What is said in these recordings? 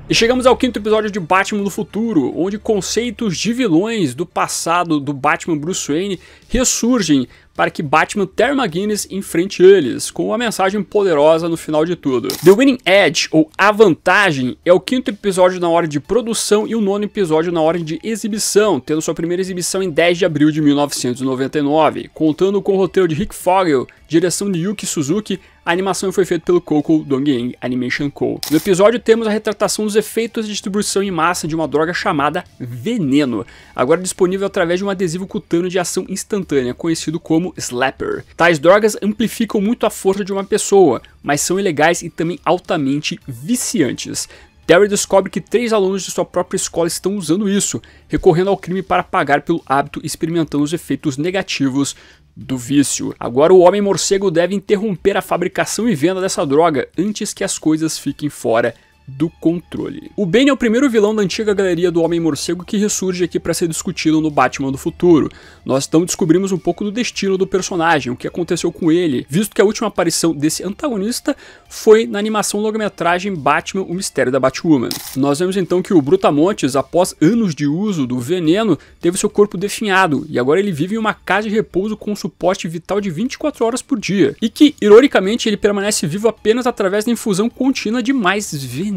E chegamos ao quinto episódio de Batman no Futuro, onde conceitos de vilões do passado do Batman Bruce Wayne ressurgem para que Batman Terry McGinnis enfrente eles, com uma mensagem poderosa no final de tudo. The Winning Edge, ou A Vantagem, é o quinto episódio na ordem de produção e o nono episódio na ordem de exibição, tendo sua primeira exibição em 10 de abril de 1999, contando com o roteiro de Rick Fogel, direção de Yuki Suzuki. A animação foi feita pelo Coco Dongyang Animation Co. No episódio temos a retratação dos efeitos de distribuição em massa de uma droga chamada Veneno, agora disponível através de um adesivo cutâneo de ação instantânea, conhecido como Slapper. Tais drogas amplificam muito a força de uma pessoa, mas são ilegais e também altamente viciantes. Terry descobre que 3 alunos de sua própria escola estão usando isso, recorrendo ao crime para pagar pelo hábito e experimentando os efeitos negativos do vício. Agora o Homem-Morcego deve interromper a fabricação e venda dessa droga antes que as coisas fiquem fora do controle. O Bane é o primeiro vilão da antiga galeria do Homem-Morcego que ressurge aqui para ser discutido no Batman do Futuro. Nós então descobrimos um pouco do destino do personagem, o que aconteceu com ele, visto que a última aparição desse antagonista foi na animação longa-metragem Batman, o Mistério da Batwoman. Nós vemos então que o Brutamontes, após anos de uso do veneno, teve seu corpo definhado, e agora ele vive em uma casa de repouso com suporte vital de 24 horas por dia, e que, ironicamente, ele permanece vivo apenas através da infusão contínua de mais veneno.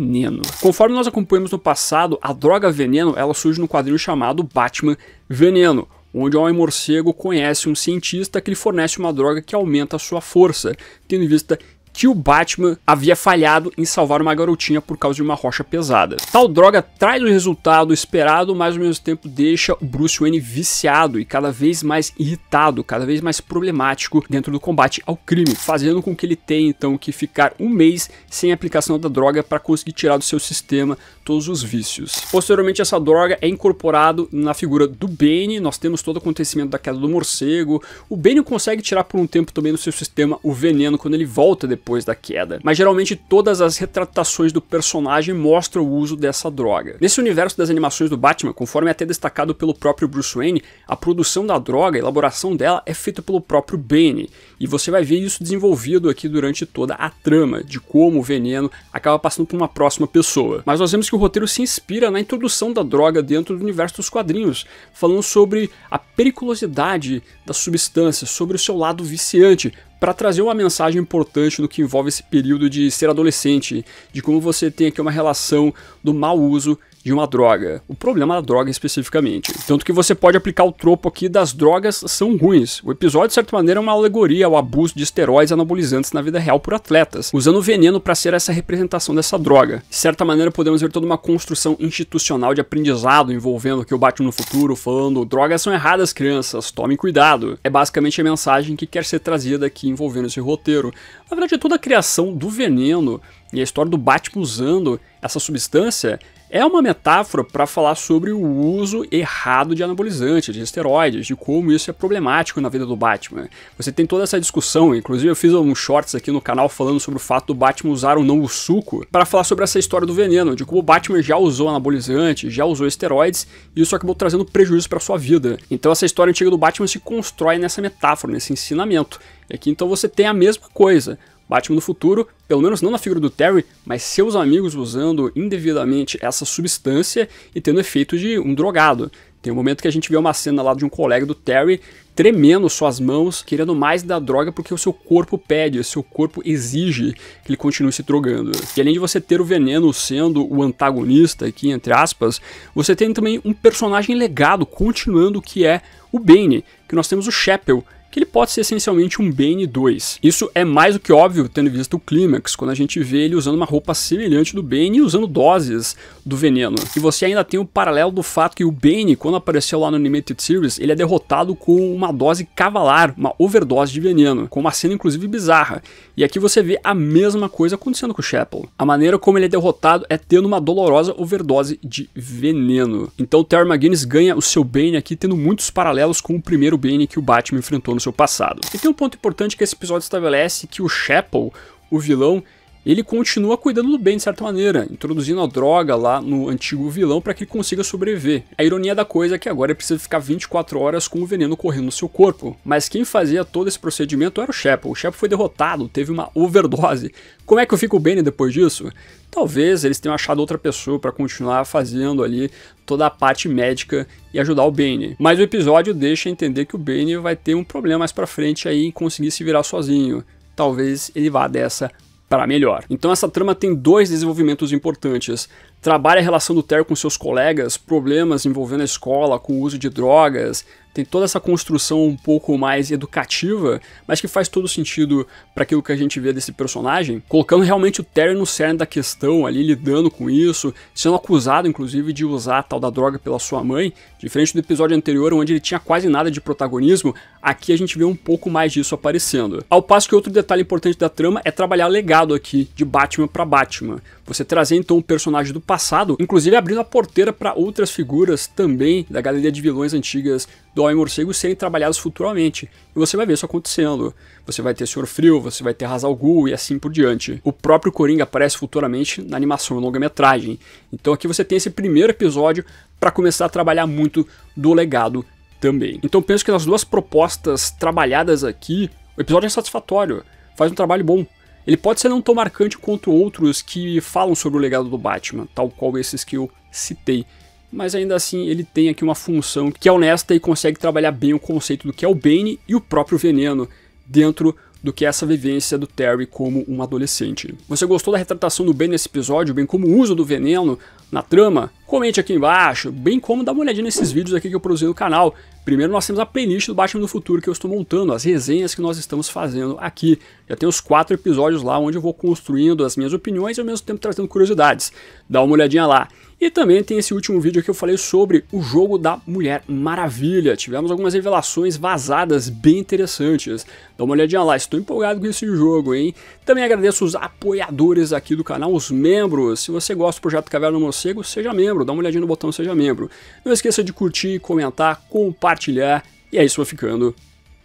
Conforme nós acompanhamos no passado, a droga veneno ela surge no quadrinho chamado Batman Veneno, onde o Homem-Morcego conhece um cientista que lhe fornece uma droga que aumenta a sua força, tendo em vista que o Batman havia falhado em salvar uma garotinha por causa de uma rocha pesada. Tal droga traz o resultado esperado, mas ao mesmo tempo deixa o Bruce Wayne viciado e cada vez mais irritado, cada vez mais problemático dentro do combate ao crime, fazendo com que ele tenha então que ficar um mês sem aplicação da droga para conseguir tirar do seu sistema todos os vícios. Posteriormente essa droga é incorporada na figura do Bane, nós temos todo o acontecimento da queda do morcego, o Bane consegue tirar por um tempo também do seu sistema o veneno quando ele volta depois da queda, mas geralmente todas as retratações do personagem mostram o uso dessa droga. Nesse universo das animações do Batman, conforme até destacado pelo próprio Bruce Wayne, a produção da droga, a elaboração dela é feita pelo próprio Bane, e você vai ver isso desenvolvido aqui durante toda a trama, de como o veneno acaba passando por uma próxima pessoa. Mas nós vemos que o roteiro se inspira na introdução da droga dentro do universo dos quadrinhos, falando sobre a periculosidade da substância, sobre o seu lado viciante, para trazer uma mensagem importante no que envolve esse período de ser adolescente, de como você tem aqui uma relação do mau uso de uma droga, o problema da droga especificamente. Tanto que você pode aplicar o tropo aqui das drogas são ruins. O episódio, de certa maneira, é uma alegoria ao abuso de esteroides anabolizantes na vida real por atletas, usando o veneno para ser essa representação dessa droga. De certa maneira, podemos ver toda uma construção institucional de aprendizado envolvendo aqui o Batman no Futuro, falando: drogas são erradas, crianças, tomem cuidado. É basicamente a mensagem que quer ser trazida aqui envolvendo esse roteiro. Na verdade, toda a criação do veneno e a história do Batman usando essa substância é uma metáfora para falar sobre o uso errado de anabolizantes, de esteroides, de como isso é problemático na vida do Batman. Você tem toda essa discussão, inclusive eu fiz uns shorts aqui no canal falando sobre o fato do Batman usar ou não o suco, para falar sobre essa história do veneno, de como o Batman já usou anabolizantes, já usou esteroides, e isso acabou trazendo prejuízo para sua vida. Então essa história antiga do Batman se constrói nessa metáfora, nesse ensinamento. E aqui então você tem a mesma coisa. Batman no Futuro, pelo menos não na figura do Terry, mas seus amigos usando indevidamente essa substância e tendo efeito de um drogado. Tem um momento que a gente vê uma cena lá de um colega do Terry tremendo suas mãos, querendo mais da droga porque o seu corpo pede, o seu corpo exige que ele continue se drogando. E além de você ter o veneno sendo o antagonista aqui, entre aspas, você tem também um personagem legado continuando que é o Bane, que nós temos o Chapel, que ele pode ser essencialmente um Bane 2. Isso é mais do que óbvio, tendo visto o clímax, quando a gente vê ele usando uma roupa semelhante do Bane e usando doses do veneno. E você ainda tem o paralelo do fato que o Bane, quando apareceu lá no Animated Series, ele é derrotado com uma dose cavalar, uma overdose de veneno, com uma cena inclusive bizarra. E aqui você vê a mesma coisa acontecendo com o Chapel. A maneira como ele é derrotado é tendo uma dolorosa overdose de veneno. Então o Terry McGinnis ganha o seu Bane aqui, tendo muitos paralelos com o primeiro Bane que o Batman enfrentou no seu passado. E tem um ponto importante que esse episódio estabelece, que o Chapel, o vilão, ele continua cuidando do Ben de certa maneira, introduzindo a droga lá no antigo vilão para que ele consiga sobreviver. A ironia da coisa é que agora ele precisa ficar 24 horas com o veneno correndo no seu corpo. Mas quem fazia todo esse procedimento era o Sheppel. O Sheppel foi derrotado, teve uma overdose. Como é que fica o Ben depois disso? Talvez eles tenham achado outra pessoa para continuar fazendo ali toda a parte médica e ajudar o Ben. Mas o episódio deixa entender que o Ben vai ter um problema mais pra frente aí em conseguir se virar sozinho. Talvez ele vá dessa para melhor. Então essa trama tem dois desenvolvimentos importantes. Trabalha a relação do Terry com seus colegas, problemas envolvendo a escola, com o uso de drogas, tem toda essa construção um pouco mais educativa, mas que faz todo sentido para aquilo que a gente vê desse personagem, colocando realmente o Terry no cerne da questão ali, lidando com isso, sendo acusado inclusive de usar a tal da droga pela sua mãe, diferente do episódio anterior onde ele tinha quase nada de protagonismo, aqui a gente vê um pouco mais disso aparecendo. Ao passo que outro detalhe importante da trama é trabalhar o legado aqui, de Batman para Batman. Você trazer então um personagem do passado, inclusive abrindo a porteira para outras figuras também da galeria de vilões antigas do Homem-Morcego serem trabalhados futuramente. E você vai ver isso acontecendo. Você vai ter Sr. Frio, você vai ter Ra's al Ghul e assim por diante. O próprio Coringa aparece futuramente na animação longa-metragem. Então aqui você tem esse primeiro episódio para começar a trabalhar muito do legado também. Então penso que nas duas propostas trabalhadas aqui, o episódio é satisfatório, faz um trabalho bom. Ele pode ser não tão marcante quanto outros que falam sobre o legado do Batman, tal qual esses que eu citei. Mas ainda assim ele tem aqui uma função que é honesta e consegue trabalhar bem o conceito do que é o Bane e o próprio veneno dentro do que é essa vivência do Terry como um adolescente. Você gostou da retratação do Bane nesse episódio, bem como o uso do veneno na trama? Comente aqui embaixo, bem como dá uma olhadinha nesses vídeos aqui que eu produzi no canal. Primeiro nós temos a playlist do Batman do Futuro que eu estou montando, as resenhas que nós estamos fazendo aqui. Já tem os 4 episódios lá onde eu vou construindo as minhas opiniões e ao mesmo tempo trazendo curiosidades. Dá uma olhadinha lá. E também tem esse último vídeo que eu falei sobre o jogo da Mulher Maravilha. Tivemos algumas revelações vazadas bem interessantes. Dá uma olhadinha lá, estou empolgado com esse jogo, hein? Também agradeço os apoiadores aqui do canal, os membros. Se você gosta do Projeto Caverna do Morcego, seja membro, dá uma olhadinha no botão Seja Membro. Não esqueça de curtir, comentar, compartilhar. E é isso, vou ficando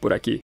por aqui.